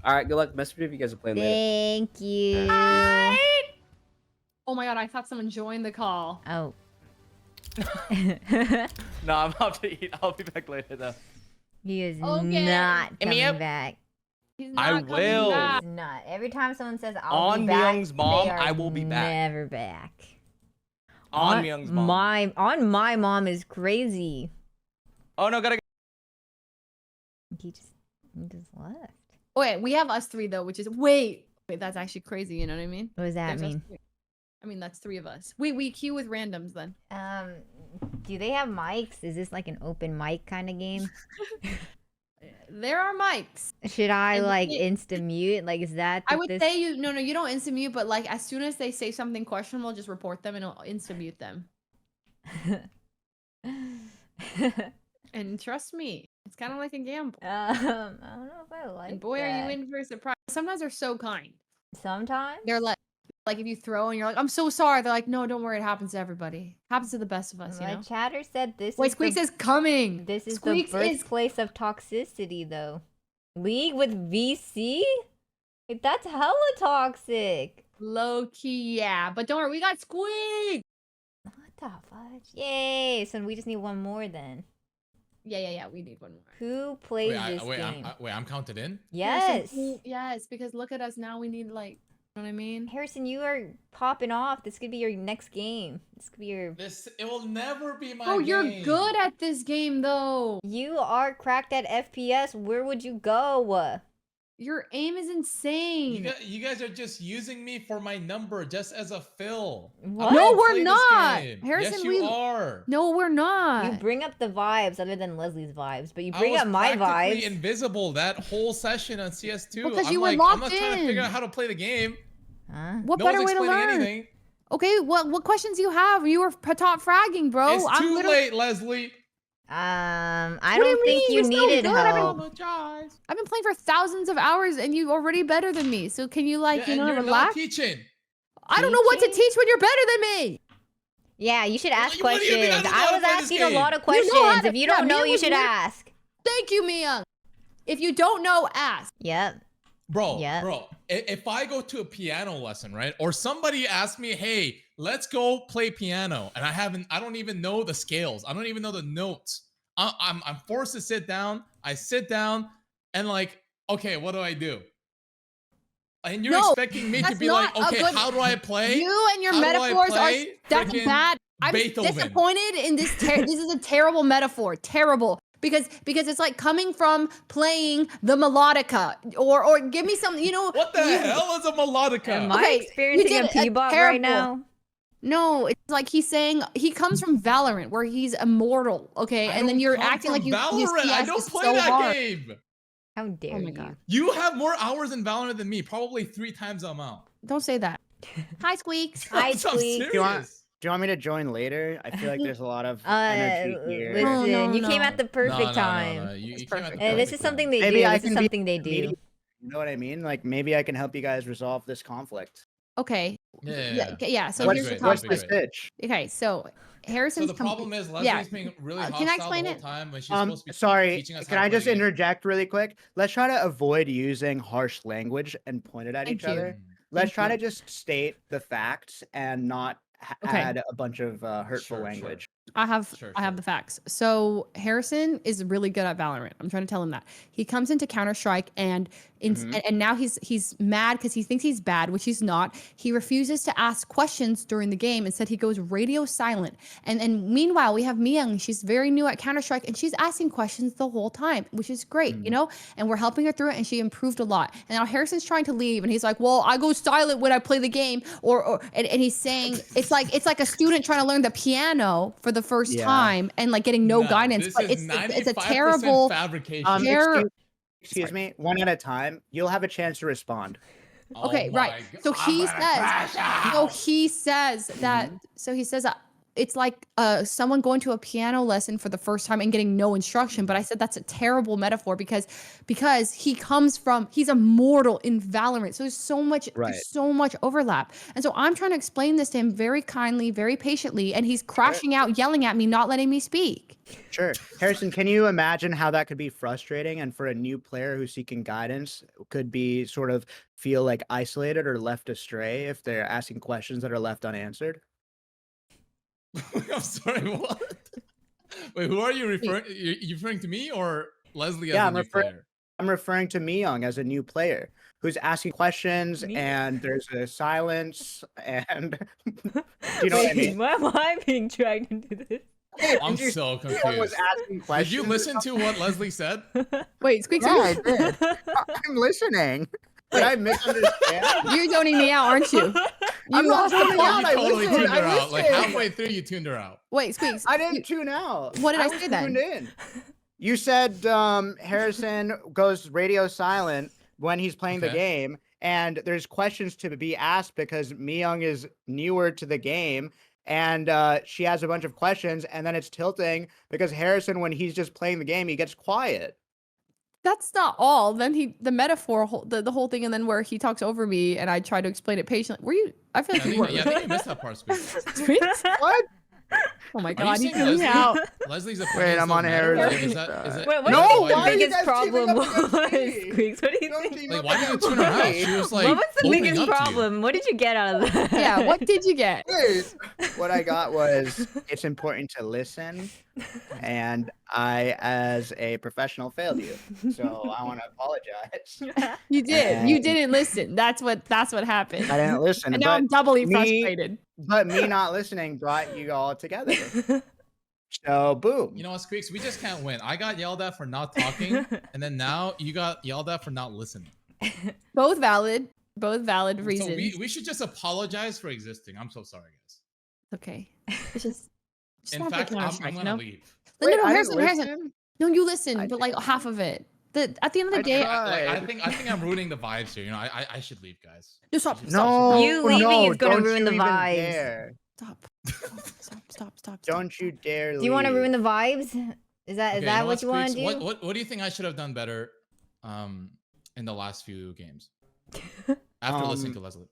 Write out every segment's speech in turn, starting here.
All right, good luck. Message me if you guys are playing later. Thank you. Oh my god, I thought someone joined the call. Oh. No, I'm about to eat. I'll be back later though. He is Okay. not Hit me coming up. back. He's I not coming will. back. He's not. Every time someone says I'll On be back, Myung's mom, they are I will be back. never back. On Myung's mom. On my mom is crazy. Oh no, gotta go. He just left. Wait, we have us three though, which is wait, that's actually crazy. You know what I mean? What does that There's us mean? three. I mean, that's three of us. We queue with randoms then. Do they have mics? Is this like an open mic kind of game? There are mics. Should I And like it- insta mute? Like, is that? I would say you no, you don't instant mute, but like as soon as they say something questionable, just report them and it'll instant mute them. And trust me, it's kind of like a gamble. I don't know if I like. And boy, are you in for a surprise. Sometimes they're so kind. Sometimes. They're like if you throw and you're like, I'm so sorry. They're like, no, don't worry. It happens to everybody. It happens to the best of us, you My know? chatter said this. Wait, is Squeex the, is coming. This is Squeex the birthplace of toxicity, though. League with VC? Like, that's hella toxic. Low key, yeah. But don't worry, we got Squeak. What the fudge? Yay! So we just need one more then. Yeah. We need one more. Who plays this game? I'm counted in? Yes. Yes, because look at us now. We need like, you know what I mean? Harrison, you are popping off. This could be your next game. This could be your... It will never be my Oh, game. you're good at this game though. You are cracked at FPS. Where would you go? Your aim is insane. You guys are just using me for my number, just as a fill. What? No, I don't we're play this not. game. Harrison, yes, you are. No, we're not. You bring up the vibes other than Leslie's vibes, but you I bring was up my practically vibes. invisible that whole session on CS2. Because I'm you were like, locked I'm not trying to in. figure out how to play the game. Huh? What No better one's way to explaining learn? anything. Okay, what questions do you have? You were top fragging, bro. It's too late, Leslie. I What do don't you think mean? you You're so needed good. I help. Apologize. I've been playing for thousands of hours, and you're already better than me. So can you like, Yeah, you and know, you're relax? not teaching. I don't know what to Teaching? teach when you're better than me. Yeah, you should ask What do you mean I questions. don't know I how to was play this asking a lot of You know how questions. to- If you yeah, don't know, Mia you was should weird. ask. Thank you, Mia. If you don't know, ask. Yep. Bro, Yeah. if I go to a piano lesson, right? Or somebody asks me, hey, let's go play piano. And I don't even know the scales. I don't even know the notes. I'm forced to sit down. I sit down and like, okay, what do I do? And you're No, expecting me to that's be like, not a okay, good- how do I play? You and your How do I metaphors are play that's frickin' bad. I'm Beethoven? disappointed in this. This is a terrible metaphor. Terrible. Because it's like coming from playing the melodica or give me some, you know. What the hell is a melodica? Am I Okay, experiencing you a did a P-bot right terrible- now? No, it's like he's saying he comes from Valorant where he's immortal, okay? I And then don't you're come acting from like you Valorant. I CS don't is play so that hard. game. How dare Oh my you? God. You have more hours in Valorant than me, probably 3 times the amount. Don't say that. Hi, Squeaks. Hi, I'm Squeak. serious. Do you want me to join later? I feel like there's a lot of energy here. Listen, No, no, you came no. at the perfect time. No. You It's came at perfect. the This perfect is something they Maybe do. I This is can be something they do. mediator. You know what I mean? Like maybe I can help you guys resolve this conflict. Okay. Yeah. So That'd be here's the great, What's that'd be this great. pitch? Okay, so So Harrison's the problem is Leslie's yeah. being really Can I hostile explain the whole it? time when she's supposed to be Sorry, teaching us can how to I play just the game. interject really quick? Let's try to avoid using harsh language and point it at Thank each you. other. Let's Thank try you. to just state the facts and not Okay. add a bunch of hurtful Sure. language. I have Sure, I have sure. the facts. So Harrison is really good at Valorant. I'm trying to tell him that. He comes into Counter-Strike and and now he's mad because he thinks he's bad, which he's not. He refuses to ask questions during the game. Instead, he goes radio silent. And meanwhile, we have Myung. She's very new at Counter-Strike and she's asking questions the whole time, which is great, you know? And we're helping her through it and she improved a lot. And now Harrison's trying to leave and he's like, well, I go silent when I play the game. And he's saying it's like a student trying to learn the piano for the first Yeah. time and like getting no Nah, guidance. this But is it's a 95% terrible fabrication. Ter- Excuse me, one at a time. You'll have a chance to respond. Okay, Oh right. my So God, he I'm gonna says, crash out. no, he says that. So he says, it's like someone going to a piano lesson for the first time and getting no instruction. But I said that's a terrible metaphor because he's immortal in Valorant. So there's so much overlap. And so I'm trying to explain this to him very kindly, very patiently, and he's crashing out, yelling at me, not letting me speak. Sure. Harrison, can you imagine how that could be frustrating? And for a new player who's seeking guidance, could be sort of feel like isolated or left astray if they're asking questions that are left unanswered? I'm sorry, what? Wait, who are you referring? You referring to me or Leslie as Yeah, a new player? I'm referring to Myung as a new player who's asking questions and there's a silence and do you know what I mean? Why am I being dragged into this? I'm so Was confused. asking questions. Did you listen to what Leslie said? Wait, Squeex, Yeah, I did. I'm listening. Did I misunderstand? you're zoning me out, aren't you? I'm You not lost the zoning plot. out. You I totally listened, tuned her I out. Like listened. halfway through, you tuned her out. Wait, Squeex. I didn't tune out. What did I was say then? tuned in. You said Harrison goes radio silent when he's playing the Okay. game, and there's questions to be asked because Myung is newer to the game, and she has a bunch of questions, and then it's tilting because Harrison, when he's just playing the game, he gets quiet. That's not all. Then the metaphor, the whole thing, and then where he talks over me and I try to explain it patiently. Were you? I feel like you were. I think you missed that part, Squeex. Squeex? What? Oh my Are you God, you saying threw me Leslie? out. Leslie's Wait, I'm on air. air. Is that, Wait, what No, do you why think are the you biggest guys problem teaming was, up against me? Squeaks? What do you Don't think? team like, up why did you against tune her out? me. She was like, What was the opening biggest up to you. problem? What did you get out of that? Yeah, what did you get? Wait, what I got was it's important to listen, and I, as a professional, failed you. So I want to apologize. You did. You And- didn't listen. That's what happened. I didn't listen, And now I'm but doubly me- frustrated. me not listening brought you all together. So boom. You know what, Squeaks? We just can't win. I got yelled at for not talking, and then now you got yelled at for not listening. Both valid. Both valid So reasons. we should just apologize for existing. I'm so sorry, guys. Okay. It's just In not fact, like I'm Counter-Strike, gonna you know? leave. No, no, I Harrison, didn't Harrison. listen? No, you listen, I but like half of it. At the end of the I day, tried. I think I'm ruining the vibes here. You know, I should leave, guys. no, stop, No. stop, You leaving is gonna don't ruin you the even vibes. dare. stop. Don't you dare leave. Do you want to ruin the vibes? Is that Okay, that know what you want to Squeaks? do? What do you think I should have done better in the last few games? After listening to Leslie.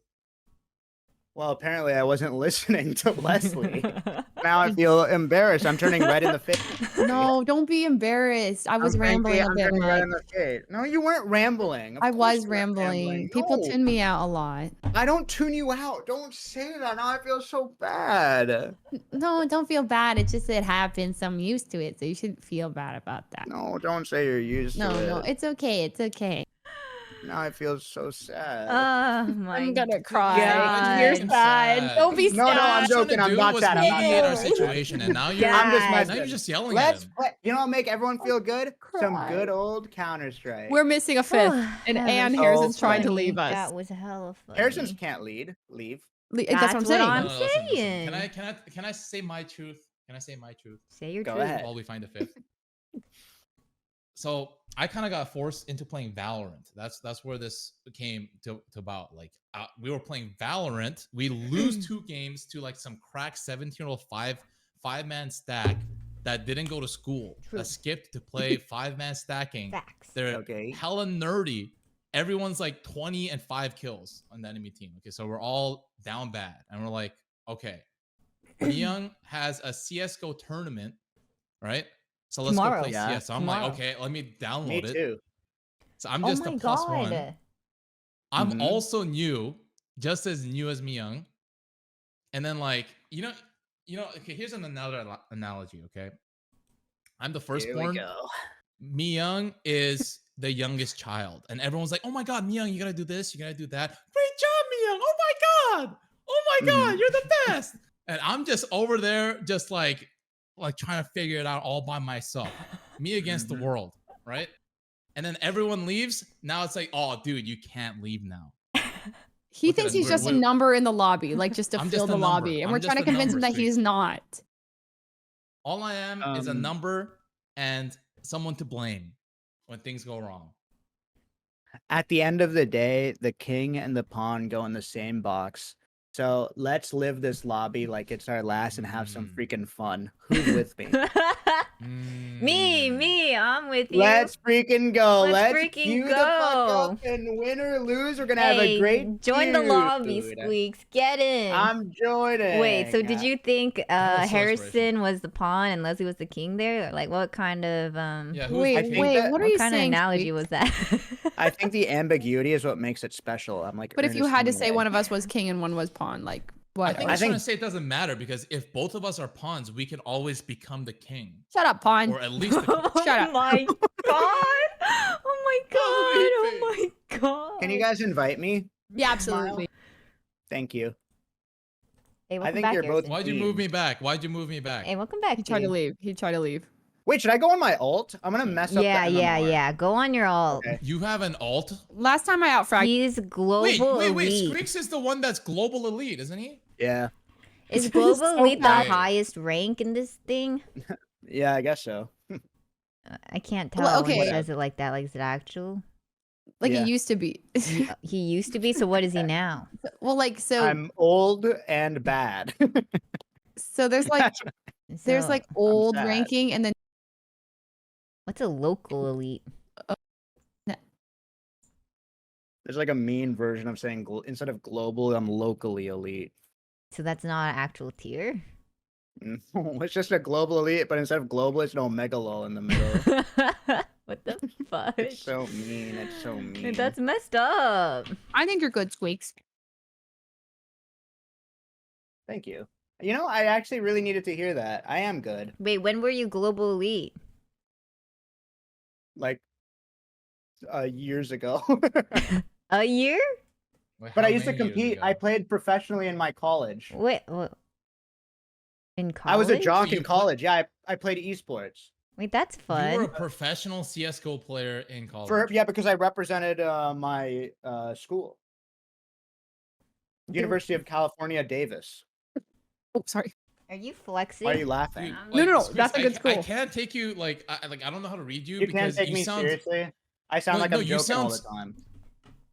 Well, apparently I wasn't listening to Leslie. Now I feel embarrassed. I'm turning red in the face. No, don't be embarrassed. I was rambling a I'm bit turning red much. in the face. No, you weren't rambling. Of I course was you weren't rambling. People No, tune me out a lot. I don't tune you out. Don't say that. Now I feel so bad. No, don't feel bad. It's just it happens. I'm used to it, so you shouldn't feel bad about that. No, don't say you're used No, to it. no, it's okay. It's okay. Now I feel so sad. Oh my I'm gonna cry. God. You're I'm sad. sad. Don't be sad. No, no, I'm What you're joking. trying to I'm do not was sad. I'm not mediate our sad. situation, and now you're I'm just Guys. now messing. you're just yelling Let's at him. play. You know what make everyone feel good? Some Cry. good old Counter-Strike. We're missing a fifth, and That Anne was Harrison's so trying to funny. leave us. That was hella funny. Harrison's can't leave. That's That's what I'm what saying. I'm- Listen. saying. Can I say my truth? Can I say my truth Say your Go truth. ahead. while we find a fifth? So I kind of got forced into playing Valorant. That's where this came to about. Like we were playing Valorant. We lose 2 games to like some crack 17-year-old five-man stack that didn't go to school. True. That skipped to play 5-man stacking. Facts. They're Okay. hella nerdy. Everyone's like 20 and 5 kills on the enemy team. Okay, so we're all down bad, and we're like, okay, Young has a CS:GO tournament, right? So let's Tomorrow. go play Yeah. CS. So I'm Tomorrow. like, okay, let me download Me it. too. So I'm Oh just my a plus God. one. I'm Mhm. also new, just as new as Young. And then like, you know, okay, here's another analogy, okay? I'm the Here we firstborn. go. Young is the youngest child. And everyone's like, oh my God, Young, you gotta do this, you gotta do that. Great job, Young. Oh my God. Oh my God, Mhm. you're the best. And I'm just over there, just like trying to figure it out all by myself. Me against Mhm. the world, right? And then everyone leaves. Now it's like, oh, dude, you can't leave now. He Look at thinks us, he's we're- just a we're- number in the lobby, like just to I'm fill just a the number. lobby, and I'm we're just trying to a convince him number, that he's Squeex. not. All I am is a Um, number and someone to blame when things go wrong. At the end of the day, the king and the pawn go in the same box. So let's live this lobby like it's our last and have some freaking fun. Who's with me? Me, I'm with you. Let's freaking go. Let's Let's freaking cue the fuck go. up and win or lose. We're gonna have a great join the lobby, feud. Squeex. Get in. I'm joining. Wait, so did you think was so Harrison was the pawn and Leslie was the king there? Like, what kind of Yeah, who's Wait, the king? wait, that- what are what you kind of saying? analogy Squeex? was that? I think the ambiguity is what makes it special. I'm like, But if you Ernest had to say Hemingway. one of us was king and one was pawn, like what? I think I he's trying think- to say it doesn't matter because if both of us are pawns, we can always become the king, Shut up, pawn. or at least the king. Oh Shut up. my god! Oh my god! Oh my god! Can you guys invite me? Yeah, absolutely. Thank you. Hey, welcome think back, you're both- Harrison. Why'd you move me back? Why'd you move me back? Hey, welcome back. He tried to dude. leave. He tried to leave. Wait, should I go on my alt? I'm gonna mess up. Yeah, the yeah, MMR. yeah. Go on your alt. Okay. You have an alt? Last time I outfragged. He's global Wait. elite. Squeex is the one that's global elite, isn't he? Yeah. Is global So elite the bad. highest rank in this thing? Yeah, I guess so. I can't tell Well, when he okay. says it like that. Like, is it actual? Like Yeah. it used to be. He used to be. So what is he now? Well, like so. I'm old and bad. So there's like there's So, like old sad. ranking, and then what's a local elite? There's like a mean version of saying instead of global, I'm locally elite. So that's not an actual tier. No, it's just a global elite, but instead of global, it's an omega lol in the middle. What the fuck? It's so mean. It's so mean. That's messed up. I think you're good, Squeaks. Thank you. You know, I actually really needed to hear that. I am good. Wait, when were you global elite? Like years ago. A year? Wait, But how I used to many years compete. ago? I played professionally in my college. Wait, what? In college? I was a jock So you in play- college. Yeah, I played esports. Wait, that's You were a fun. professional CS:GO player in college. Because I represented my school, University of California, Davis. Oh, sorry. Are you flexing? Why are you laughing? Dude, No, Squeex, that's a good I school. can't take you like I don't know how to read you You can't because take you me sound seriously. I sound No, like no, I'm you joking all sound- the time.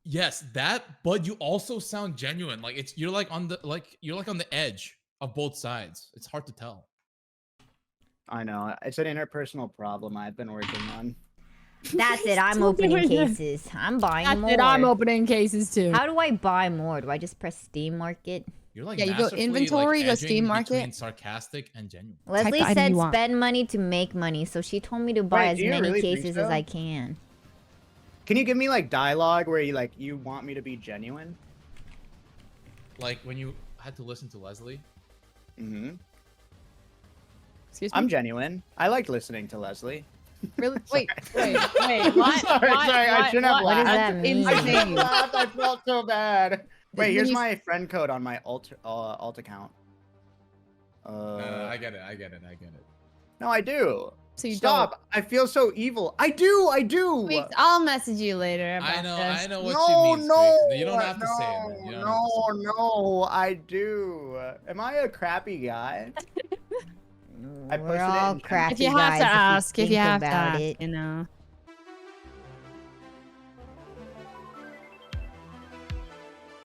yes that, but you also sound genuine. Like you're like on the edge of both sides. It's hard to tell. I know. It's an interpersonal problem I've been working on. That's it. I'm Still opening doing it. cases. I'm buying That's more. it. I'm opening cases too. How do I buy more? Do I just press Steam Market? You're like Yeah, you go masterfully, inventory, you go edging Steam Market. between sarcastic and genuine. Leslie the item said you want. spend money to make money, so she told me to buy Wait, as do you many really think cases as so? I can. Can you give me like dialogue where you want me to be genuine? Like when you had to listen to Leslie. Mm-hmm. Excuse me. I'm genuine. I like listening to Leslie. Really? Wait. What? Sorry, I shouldn't have What does laughed. that mean? I shouldn't have Insane. laughed. I felt so bad. Wait, When here's you- my friend code on my alt account. I get it. No, I do. So you Stop! I feel so evil. I do. don't. Squeaks, I'll message you later. About I know what No, you mean. no, Squeex. You don't have to say it. Man. You don't have to say it. No, I do. Am I a crappy guy? I We're posted it all in chat. crappy If you have guys to ask, if you think have to about ask, it. you know.